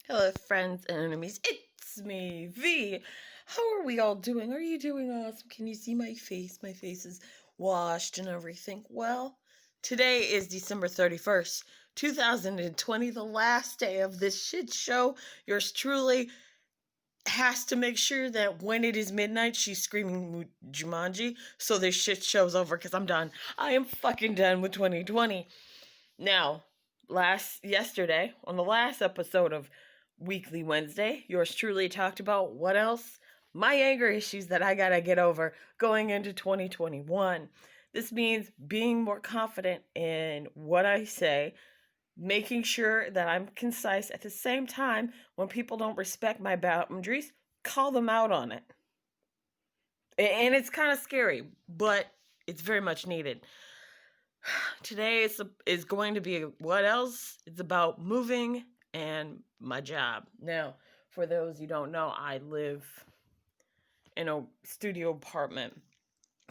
Hello, friends and enemies. It's me, V. How are we all doing? Are you doing awesome? Can you see my face? My face is washed and everything. Well, today is December 31st, 2020, the last day of this shit show. Yours truly has to make sure that when it is midnight, she's screaming Jumanji, so this shit show's over because I'm done. I am fucking done with 2020. Now, yesterday, on the last episode of Weekly Wednesday, yours truly talked about what else? My anger issues that I gotta get over going into 2021. This means being more confident in what I say, making sure that I'm concise at the same time. When people don't respect my boundaries, call them out on it. And it's kind of scary, but it's very much needed. Today is going to be what else? It's about moving and my job. Now, for those you don't know, I live in a studio apartment.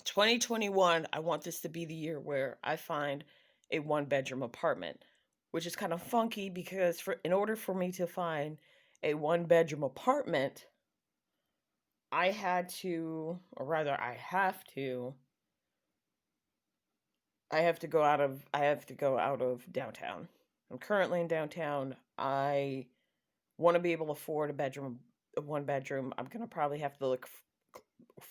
2021, I want this to be the year where I find a one-bedroom apartment, which is kind of funky because in order for me to find a one-bedroom apartment, I have to go out of downtown. I'm currently in downtown. I want to be able to afford a one bedroom. I'm going to probably have to look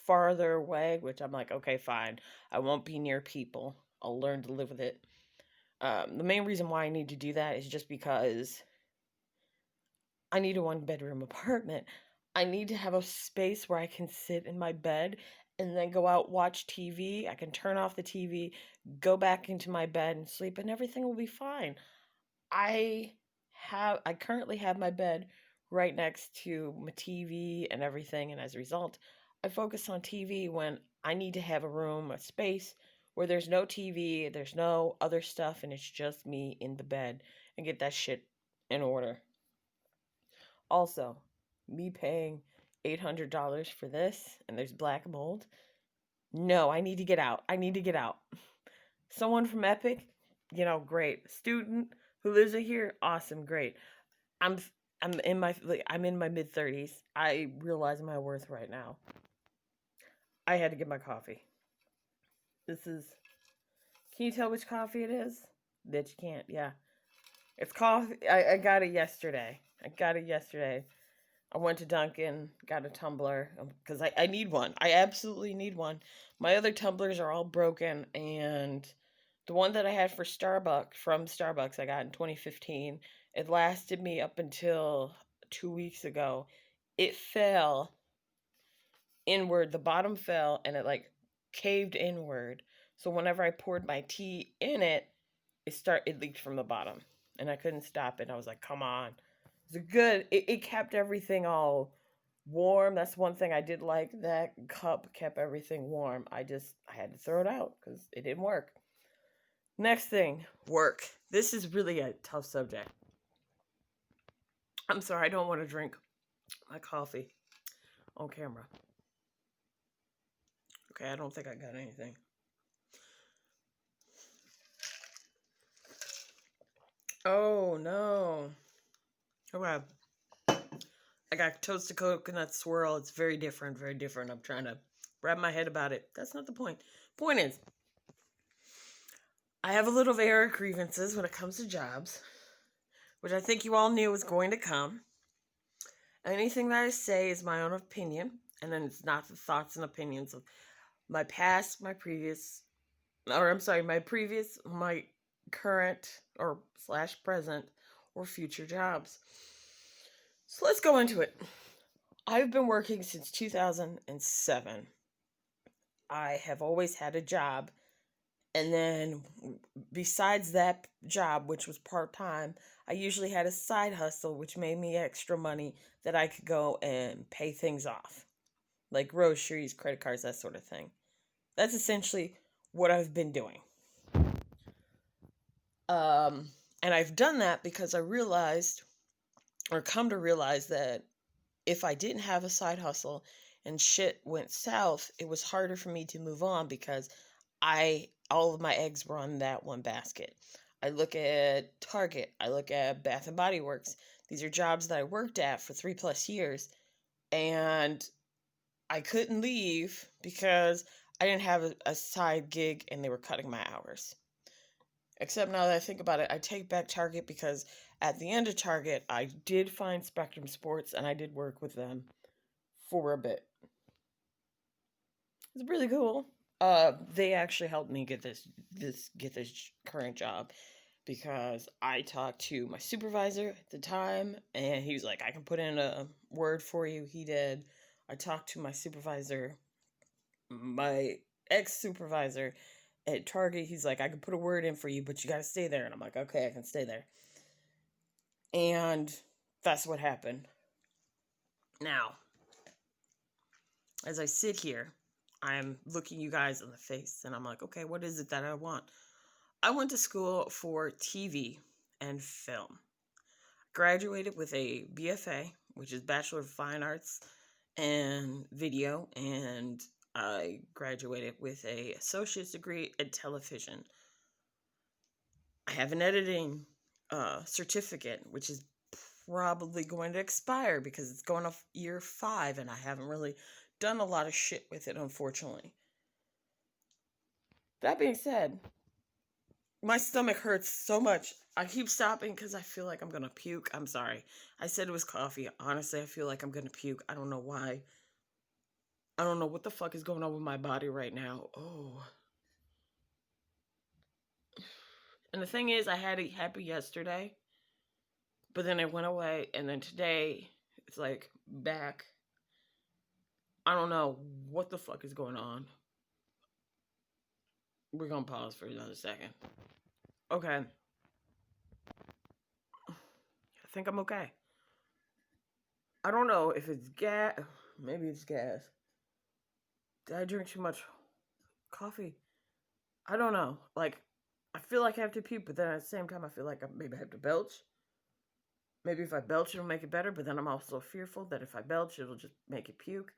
farther away, which I'm like, okay, fine. I won't be near people. I'll learn to live with it. The main reason why I need to do that is just because I need a one bedroom apartment. I need to have a space where I can sit in my bed and then go out, watch TV. I can turn off the TV, go back into my bed and sleep, and everything will be fine. I currently have my bed right next to my TV and everything, and as a result, I focus on TV when I need to have a space where there's no TV, there's no other stuff, and it's just me in the bed and get that shit in order. Also, me paying $800 for this and there's black mold. No, I need to get out. I need to get out. Someone from Epic, great. Student who lives in here, awesome, great. I'm in my mid-30s. I realize my worth right now. I had to get my coffee. Can you tell which coffee it is? That you can't, yeah. It's coffee. I got it yesterday. I went to Dunkin', got a tumbler, because I need one. I absolutely need one. My other tumblers are all broken, and the one that I had from Starbucks, I got in 2015. It lasted me up until 2 weeks ago. It fell inward. The bottom fell, and it caved inward. So whenever I poured my tea in it, it leaked from the bottom, and I couldn't stop it. I was like, come on. It kept everything all warm. That's one thing I did like. That cup kept everything warm. I had to throw it out because it didn't work. Next thing, work. This is really a tough subject. I'm sorry, I don't want to drink my coffee on camera. Okay, I don't think I got anything. Oh, no. Okay. I got toasted coconut swirl. It's very different, very different. I'm trying to wrap my head about it. That's not the point. Point is, I have a little air of grievances when it comes to jobs, which I think you all knew was going to come. Anything that I say is my own opinion, and then it's not the thoughts and opinions of my past, my current or / present or future jobs. So let's go into it. I've been working since 2007. I have always had a job. And then besides that job, which was part-time, I usually had a side hustle, which made me extra money that I could go and pay things off. Like groceries, credit cards, that sort of thing. That's essentially what I've been doing. And I've done that because I come to realize that if I didn't have a side hustle and shit went south, it was harder for me to move on because all of my eggs were on that one basket. I look at Target, I look at Bath and Body Works. These are jobs that I worked at for 3+ years, and I couldn't leave because I didn't have a side gig and they were cutting my hours. Except now that I think about it, I take back Target, because at the end of Target, I did find Spectrum Sports and I did work with them for a bit. It's really cool. They actually helped me get this current job, because I talked to my supervisor at the time and he was like, I can put in a word for you. He did. I talked to my supervisor, my ex-supervisor at Target. He's like, I can put a word in for you, but you got to stay there. And I'm like, okay, I can stay there. And that's what happened. Now, as I sit here, I'm looking you guys in the face and I'm like, okay, what is it that I want? I went to school for TV and film. Graduated with a BFA, which is Bachelor of Fine Arts and Video, and I graduated with a associate's degree in television. I have an editing certificate, which is probably going to expire because it's going off year 5, and I haven't really done a lot of shit with it, unfortunately. That being said, my stomach hurts so much. I keep stopping because I feel like I'm going to puke. I'm sorry. I said it was coffee. Honestly, I feel like I'm going to puke. I don't know why. I don't know what the fuck is going on with my body right now. Oh. And the thing is, I had it happy yesterday, but then it went away, and then today, it's like back. I don't know what the fuck is going on. We're gonna pause for another second. Okay. I think I'm okay. I don't know if it's gas. Maybe it's gas. Did I drink too much coffee? I don't know. Like, I feel like I have to puke, but then at the same time, I feel like maybe I have to belch. Maybe if I belch, it'll make it better, but then I'm also fearful that if I belch, it'll just make it puke.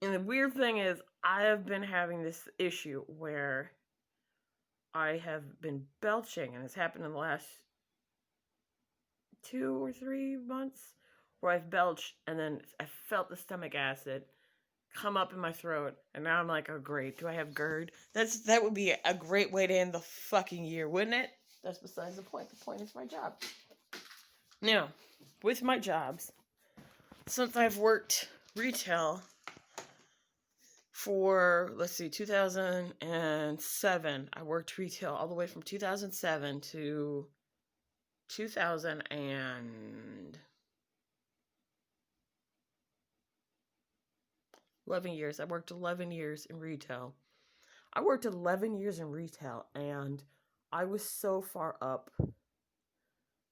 And the weird thing is, I have been having this issue where I have been belching, and it's happened in the last 2 or 3 months, where I've belched, and then I felt the stomach acid come up in my throat, and now I'm like, oh great, do I have GERD? That would be a great way to end the fucking year, wouldn't it? That's besides the point. The point is my job. Now, with my jobs, since I've worked retail for, 2007, I worked retail all the way from 2007 to 2011 years. I worked 11 years in retail. And I was so far up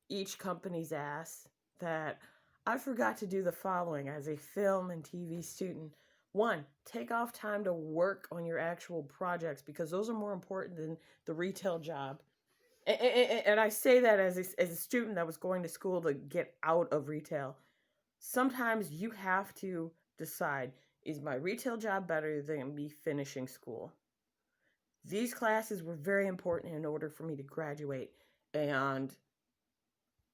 each company's ass that I forgot to do the following as a film and TV student. 1, take off time to work on your actual projects, because those are more important than the retail job. And I say that as a student that was going to school to get out of retail. Sometimes you have to decide, is my retail job better than me finishing school? These classes were very important in order for me to graduate. And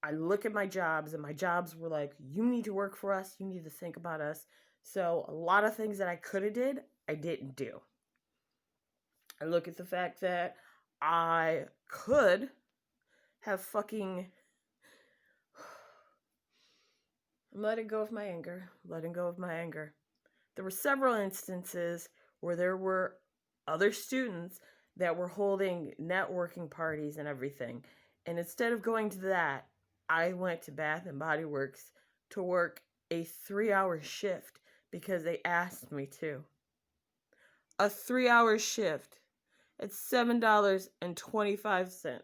I look at my jobs, and my jobs were like, you need to work for us. You need to think about us. So a lot of things that I could have did, I didn't do. I look at the fact that I could have fucking... I'm letting go of my anger. There were several instances where there were other students that were holding networking parties and everything. And instead of going to that, I went to Bath and Body Works to work a 3-hour shift because they asked me to. A 3-hour shift at $7.25.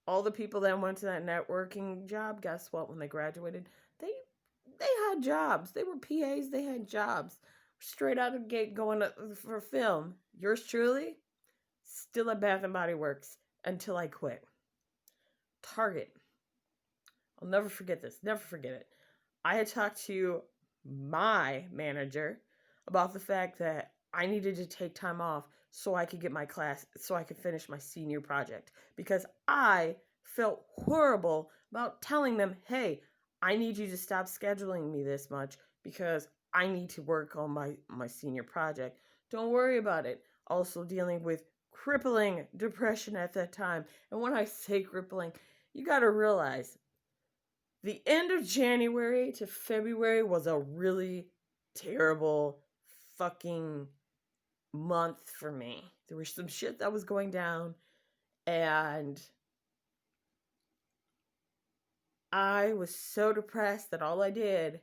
All the people that went to that networking job, guess what? When they graduated, they had jobs. They were PAs. They had jobs. Straight out of the gate going for film. Yours truly, still at Bath and Body Works until I quit. Target. I'll never forget this. Never forget it. I had talked to my manager about the fact that I needed to take time off so I could get my class, so I could finish my senior project, because I felt horrible about telling them, hey, I need you to stop scheduling me this much because I need to work on my senior project. Don't worry about it. Also dealing with crippling depression at that time. And when I say crippling, you got to realize the end of January to February was a really terrible fucking month for me. There was some shit that was going down, and I was so depressed that all I did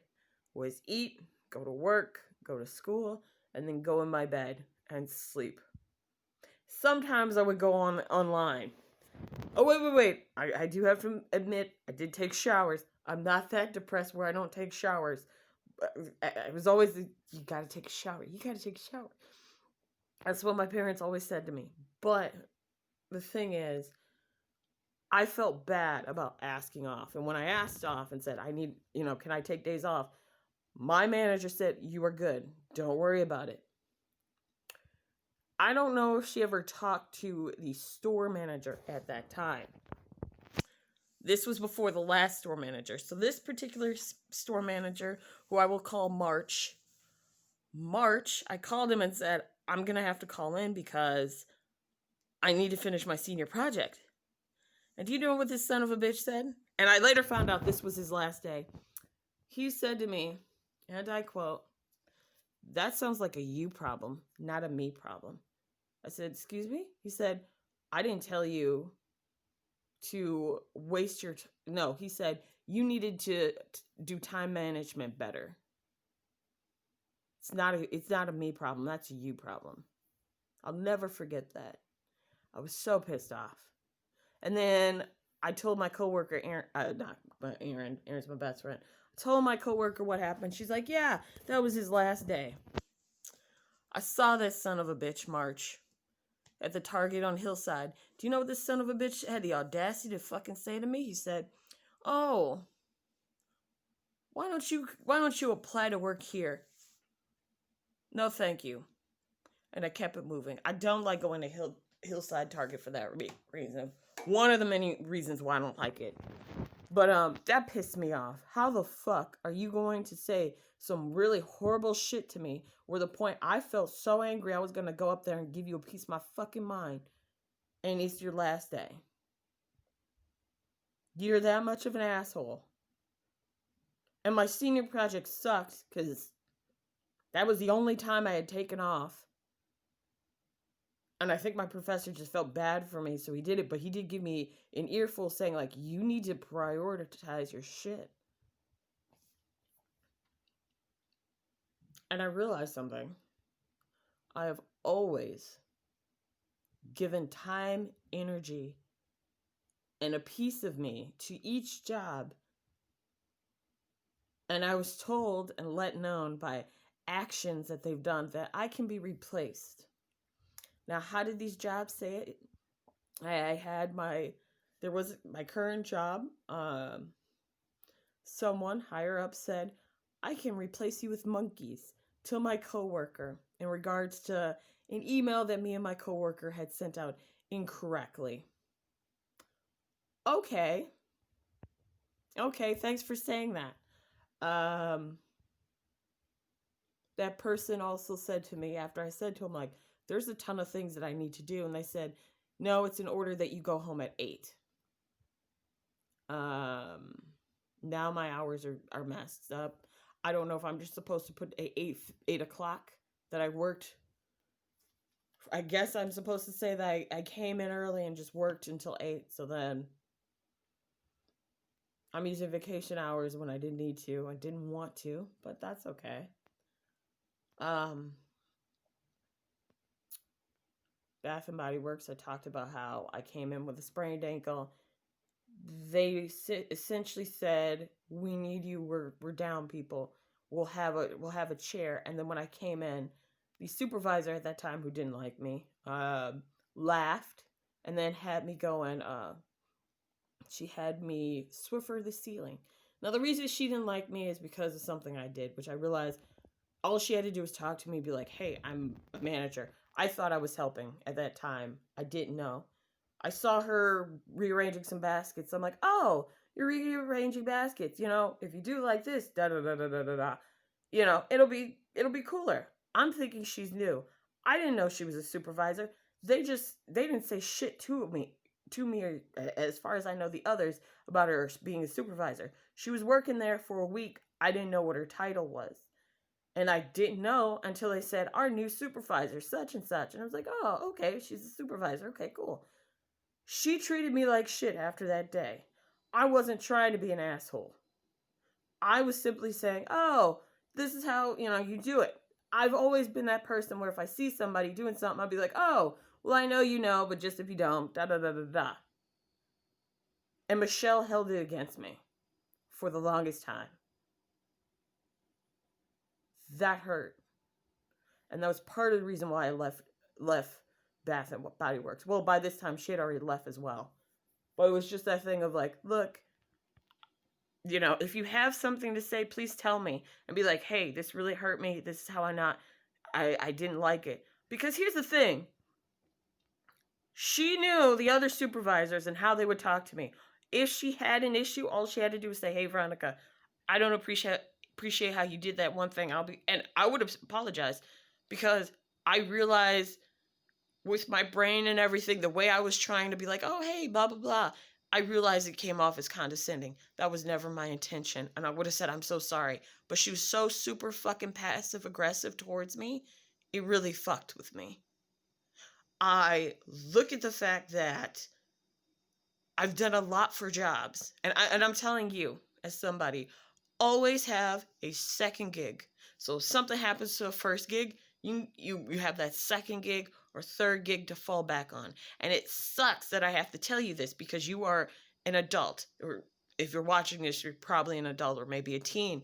was eat, go to work, go to school, and then go in my bed and sleep. Sometimes I would go online. Oh, wait. I do have to admit, I did take showers. I'm not that depressed where I don't take showers. I was always, you gotta take a shower. You gotta take a shower. That's what my parents always said to me. But the thing is, I felt bad about asking off. And when I asked off and said, I need, can I take days off? My manager said, you are good. Don't worry about it. I don't know if she ever talked to the store manager at that time. This was before the last store manager. So this particular store manager, who I will call March, I called him and said, I'm going to have to call in because I need to finish my senior project. And do you know what this son of a bitch said? And I later found out this was his last day. He said to me, and I quote, "That sounds like a you problem, not a me problem." I said, "Excuse me?" He said, "I didn't tell you to waste your no." He said, "You needed to do time management better. It's not a me problem. That's a you problem." I'll never forget that. I was so pissed off. And then I told my coworker, Aaron's my best friend. I told my coworker what happened. She's like, "Yeah, that was his last day." I saw this son of a bitch march at the Target on Hillside. Do you know what this son of a bitch had the audacity to fucking say to me? He said, "Oh, why don't you apply to work here?" No, thank you. And I kept it moving. I don't like going to Hillside Target for that reason. One of the many reasons why I don't like it. But that pissed me off. How the fuck are you going to say some really horrible shit to me where the point I felt so angry I was going to go up there and give you a piece of my fucking mind, and it's your last day? You're that much of an asshole. And my senior project sucked because that was the only time I had taken off. And I think my professor just felt bad for me, so he did it. But he did give me an earful saying, like, you need to prioritize your shit. And I realized something. I have always given time, energy, and a piece of me to each job. And I was told and let known by actions that they've done that I can be replaced. Now, how did these jobs say it? There was my current job. Someone higher up said, "I can replace you with monkeys," to my coworker in regards to an email that me and my coworker had sent out incorrectly. Okay, thanks for saying that. That person also said to me after I said to him, like, there's a ton of things that I need to do. And they said, no, it's in order that you go home at 8. Now my hours are messed up. I don't know if I'm just supposed to put 8 o'clock that I worked. I guess I'm supposed to say that I came in early and just worked until 8. So then I'm using vacation hours when I didn't need to. I didn't want to, but that's okay. Bath and Body Works, I talked about how I came in with a sprained ankle. They essentially said, "We need you. We're down, people. We'll have a chair." And then when I came in, the supervisor at that time, who didn't like me, laughed and then had me going. She had me Swiffer the ceiling. Now the reason she didn't like me is because of something I did, which I realized all she had to do was talk to me, be like, "Hey, I'm a manager." I thought I was helping at that time. I didn't know. I saw her rearranging some baskets. I'm like, oh, you're rearranging baskets. You know, if you do like this, da da da da da da da, you know, it'll be cooler. I'm thinking she's new. I didn't know she was a supervisor. They didn't say shit to me as far as I know the others about her being a supervisor. She was working there for a week. I didn't know what her title was. And I didn't know until they said, our new supervisor, such and such. And I was like, oh, okay, she's a supervisor. Okay, cool. She treated me like shit after that day. I wasn't trying to be an asshole. I was simply saying, oh, this is how, you know, you do it. I've always been that person where if I see somebody doing something, I'll be like, oh, well, I know you know, but just if you don't, da da da da da. And Michelle held it against me for the longest time. That hurt. And that was part of the reason why I left Bath and Body Works. Well, by this time, she had already left as well. But it was just that thing of like, look, you know, if you have something to say, please tell me. And be like, hey, this really hurt me. This is how I didn't like it. Because here's the thing. She knew the other supervisors and how they would talk to me. If she had an issue, all she had to do was say, hey, Veronica, I don't appreciate how you did that one thing. And I would have apologized because I realized with my brain and everything, the way I was trying to be like, oh, hey, blah, blah, blah, I realized it came off as condescending. That was never my intention. And I would have said, I'm so sorry. But she was so super fucking passive aggressive towards me. It really fucked with me. I look at the fact that I've done a lot for jobs. And I'm telling you, as somebody, always have a second gig. So if something happens to a first gig, you have that second gig or third gig to fall back on. And it sucks that I have to tell you this because you are an adult. Or if you're watching this, you're probably an adult or maybe a teen.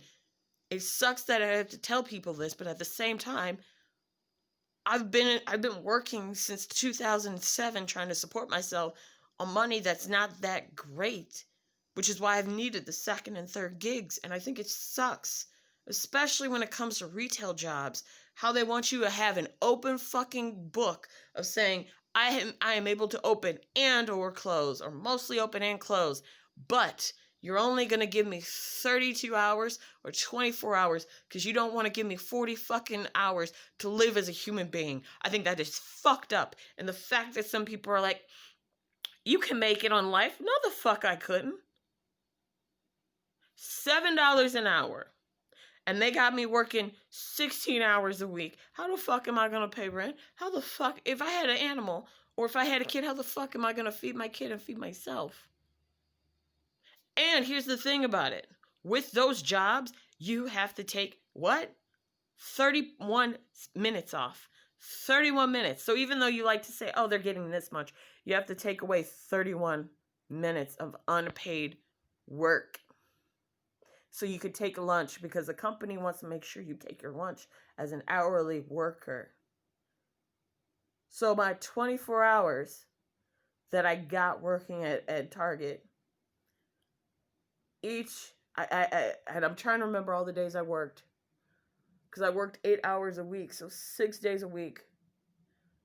It sucks that I have to tell people this, but at the same time, I've been working since 2007 trying to support myself on money that's not that great, which is why I've needed the second and third gigs. And I think it sucks, especially when it comes to retail jobs, how they want you to have an open fucking book of saying, I am able to open and or close, or mostly open and close, but you're only going to give me 32 hours or 24 hours because you don't want to give me 40 fucking hours to live as a human being. I think that is fucked up. And the fact that some people are like, you can make it on life. No, the fuck I couldn't. $7 an hour. And they got me working 16 hours a week. How the fuck am I going to pay rent? How the fuck, if I had an animal or if I had a kid, how the fuck am I going to feed my kid and feed myself? And here's the thing about it. With those jobs, you have to take, what? 31 minutes off. 31 minutes. So even though you like to say, oh, they're getting this much, you have to take away 31 minutes of unpaid work. So you could take lunch because the company wants to make sure you take your lunch as an hourly worker. So my 24 hours that I got working at Target, and I'm trying to remember all the days I worked. Because I worked 8 hours a week, so 6 days a week.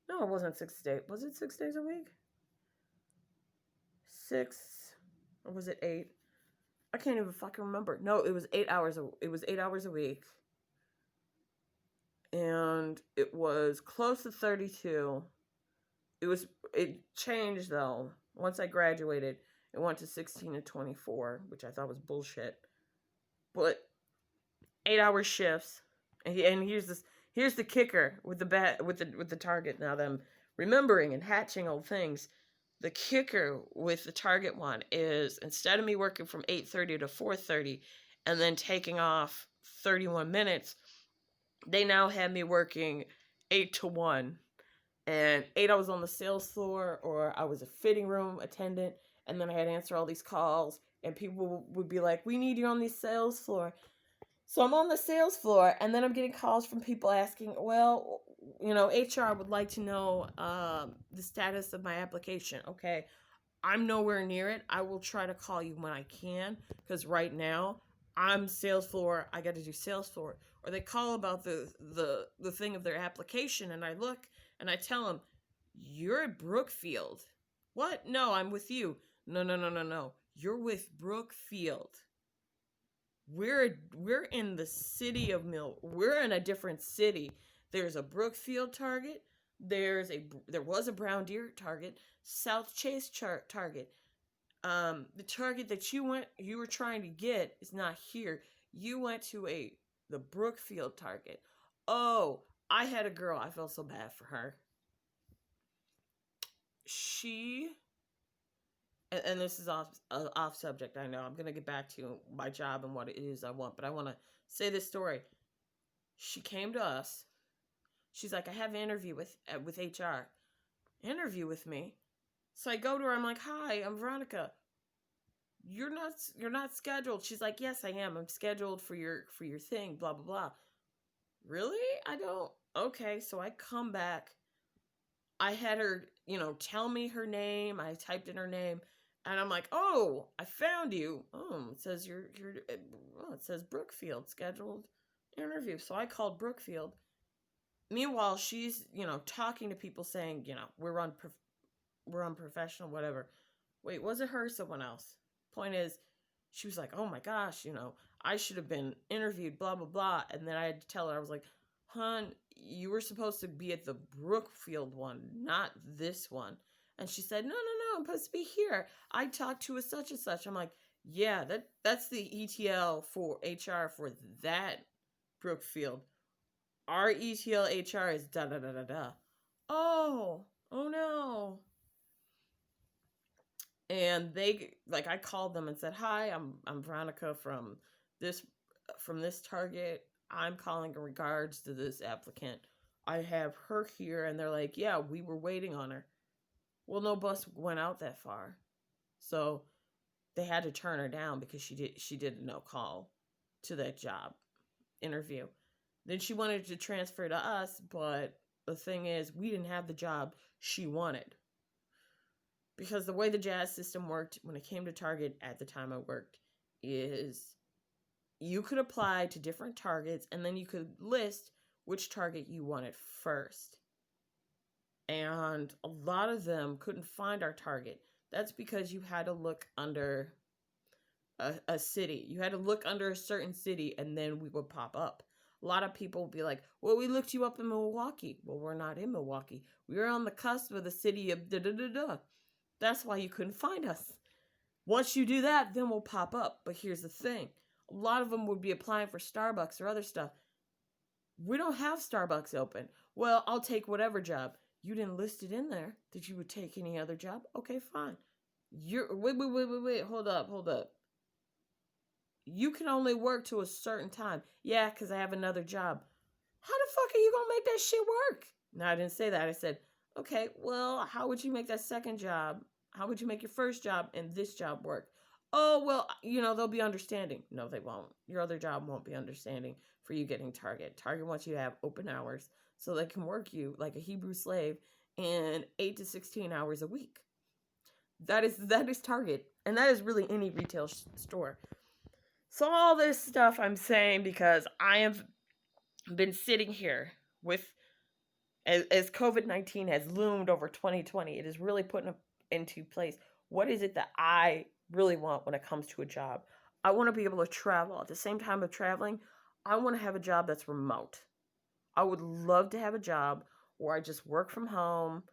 No, it wasn't 6 days. Was it 6 days a week? 6, or was it 8? I can't even fucking remember. No, it was 8 hours. It was 8 hours a week. And it was close to 32. It changed though. Once I graduated, it went to 16 to 24, which I thought was bullshit. But 8-hour shifts. And here's the kicker with the Target. Now that I'm remembering and hatching old things, the kicker with the Target one is instead of me working from 8:30 to 4:30 and then taking off 31 minutes, they now have me working 8 to 1. And 8 I was on the sales floor or I was a fitting room attendant, and then I had to answer all these calls and people would be like, we need you on the sales floor. So I'm on the sales floor, and then I'm getting calls from people asking, well, you know, HR would like to know the status of my application. Okay, I'm nowhere near it. I will try to call you when I can, because right now I'm sales floor. I got to do sales floor. Or they call about the thing of their application, and I look, and I tell them, you're at Brookfield. What? No, I'm with you. No, no, no, no, no. You're with Brookfield. We're in the city of Mill. We're in a different city. There's a Brookfield Target. There was a Brown Deer Target. South Chase Target. The Target that you were trying to get is not here. You went to the Brookfield Target. Oh, I had a girl. I felt so bad for her. She and this is off subject. I know. I'm gonna get back to my job and what it is I want, but I want to say this story. She came to us. She's like, I have an interview with HR. Interview with me. So I go to her. I'm like, hi, I'm Veronica. You're not scheduled. She's like, yes, I am. I'm scheduled for your thing. Blah blah blah. Really? I don't. Okay. So I come back. I had her, tell me her name. I typed in her name. And I'm like, oh, I found you. Oh, it says it says Brookfield scheduled interview. So I called Brookfield. Meanwhile, she's, talking to people saying, we're unprofessional, whatever. Wait, was it her or someone else? Point is, she was like, oh my gosh, I should have been interviewed, blah, blah, blah. And then I had to tell her, I was like, hon, you were supposed to be at the Brookfield one, not this one. And she said, no, I'm supposed to be here. I talked to a such and such. I'm like, yeah, that's the ETL for HR for that Brookfield. Our ETL HR is da da da da da. Oh no. And I called them and said, hi, I'm Veronica from this Target. I'm calling in regards to this applicant. I have her here. And they're like, yeah, we were waiting on her. Well, no bus went out that far. So they had to turn her down because she did a no call to that job interview. Then she wanted to transfer to us, but the thing is, we didn't have the job she wanted. Because the way the Jazz system worked when it came to Target at the time I worked is you could apply to different targets and then you could list which target you wanted first. And a lot of them couldn't find our target. That's because you had to look under a city. You had to look under a certain city and then we would pop up. A lot of people would be like, well, we looked you up in Milwaukee. Well, we're not in Milwaukee. We were on the cusp of the city of da-da-da-da. That's why you couldn't find us. Once you do that, then we'll pop up. But here's the thing. A lot of them would be applying for Starbucks or other stuff. We don't have Starbucks open. Well, I'll take whatever job. You didn't list it in there that you would take any other job. Okay, fine. Wait. Hold up. You can only work to a certain time. Yeah, because I have another job. How the fuck are you going to make that shit work? No, I didn't say that. I said, okay, well, how would you make that second job? How would you make your first job and this job work? Oh, well, they'll be understanding. No, they won't. Your other job won't be understanding for you getting Target. Target wants you to have open hours so they can work you like a Hebrew slave in 8 to 16 hours a week. That is Target. And that is really any retail store. So all this stuff I'm saying because I have been sitting here with, as COVID-19 has loomed over 2020, it is really putting into place, what is it that I really want when it comes to a job? I want to be able to travel. At the same time of traveling, I want to have a job that's remote. I would love to have a job where I just work from home.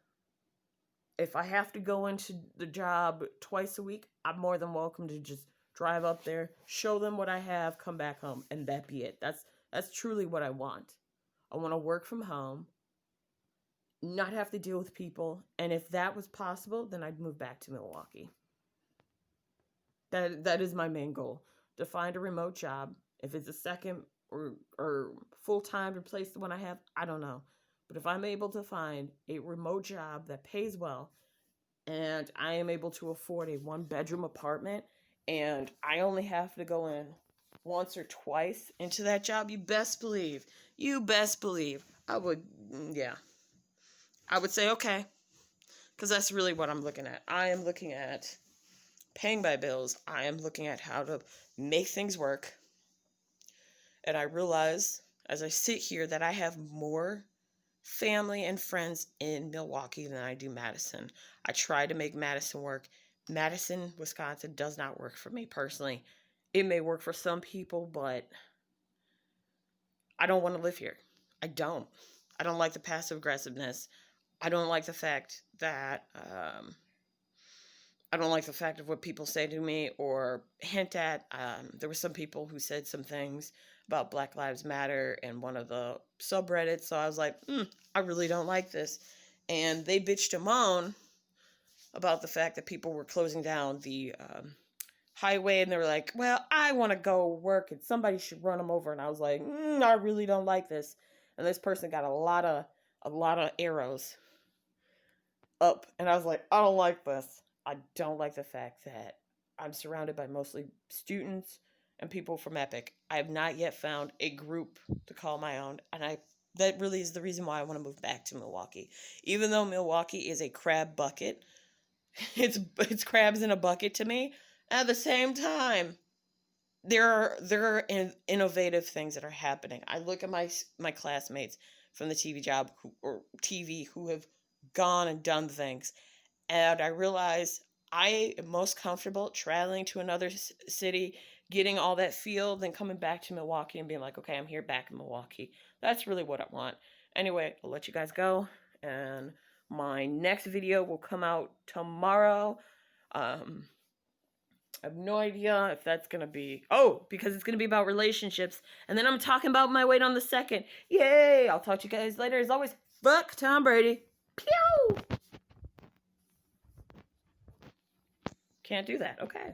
If I have to go into the job twice a week, I'm more than welcome to just drive up there, show them what I have, come back home, and that be it. That's truly what I want. I want to work from home, not have to deal with people, and if that was possible, then I'd move back to Milwaukee. That is my main goal, to find a remote job. If it's a second or full-time to replace the one I have, I don't know. But if I'm able to find a remote job that pays well, and I am able to afford a one-bedroom apartment, and I only have to go in once or twice into that job, you best believe, I would say, okay, because that's really what I'm looking at. I am looking at paying my bills. I am looking at how to make things work. And I realize, as I sit here, that I have more family and friends in Milwaukee than I do Madison. I tried to make Madison work. Madison, Wisconsin does not work for me personally. It may work for some people, but I don't want to live here. I don't. I don't like the passive aggressiveness. I don't like the fact that I don't like the fact of what people say to me or hint at. There were some people who said some things about Black Lives Matter in one of the subreddits, so I was like, I really don't like this. And they bitched and moaned about the fact that people were closing down the highway, and they were like, well, I want to go work and somebody should run them over. And I was like, I really don't like this. And this person got a lot of arrows up, and I was like, I don't like this. I don't like the fact that I'm surrounded by mostly students and people from Epic. I have not yet found a group to call my own, and that really is the reason why I want to move back to Milwaukee. Even though Milwaukee is a crab bucket, it's crabs in a bucket to me. At the same time, there are innovative things that are happening. I look at my classmates from the TV who have gone and done things, and I realize I am most comfortable traveling to another city, getting all that feel, then coming back to Milwaukee and being like, okay, I'm here back in Milwaukee. That's really what I want. Anyway, I'll let you guys go, and my next video will come out tomorrow. I have no idea if that's going to be... Oh, because it's going to be about relationships. And then I'm talking about my weight on the second. Yay! I'll talk to you guys later. As always, fuck Tom Brady. Pew! Can't do that. Okay.